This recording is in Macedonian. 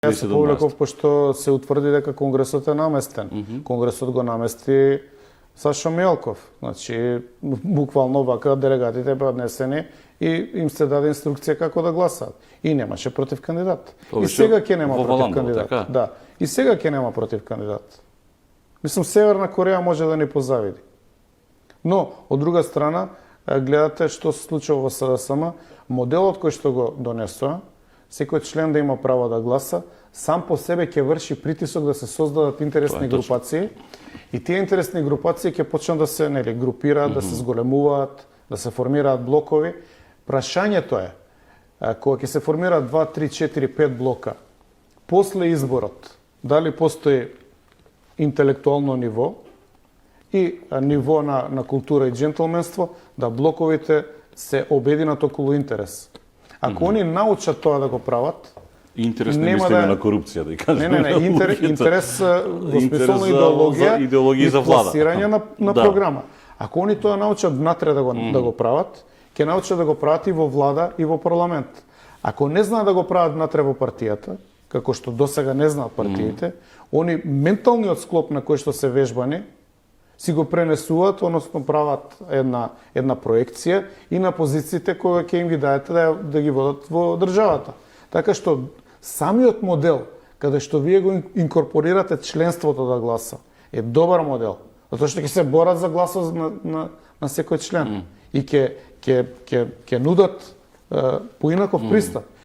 Јас се повлеков пошто се утврди дека Конгресот е наместен. Конгресот го намести Сашо Мјалков. Значи, буквално вака делегатите беа однесени и им се даде инструкција како да гласаат. И немаше против кандидат. И сега ќе нема против кандидат. Така? Да. И сега ќе нема против кандидат. Мислам, Северна Кореја може да ни позавиди. Но, од друга страна, гледате што се случува во СДСМ, моделот кој што го донесоа, секој член да има право да гласа, сам по себе ќе врши притисок да се создадат интересни групации и тие интересни групации ќе почнат да се групираат, да се зголемуваат, да се формираат блокови. Прашањето е, кога ќе се формираат 2, 3, 4, 5 блока, после изборот, дали постои интелектуално ниво и ниво на култура и джентлменство, да блоковите се обединат околу интерес. Ако они научат тоа да го прават, интерес не мислиме на корупција, да кажеме. Интерес во смисло на идеологија за влада. Пласирање на програма. Ако они тоа научат внатре да го прават, ќе научат да го прават и во влада и во парламент. Ако не знаат да го прават внатре во партијата, како што досега не знаат партиите, они менталниот склоп на кој што се вежбани, си го пренесуваат, односно прават една проекција и на позициите кои ќе им ги дадете да ги водат во државата. Така што самиот модел, каде што вие го инкорпорирате членството да гласа, е добар модел. Затоа што ќе се борат за гласот на секој член и ќе нудат поинаков пристап.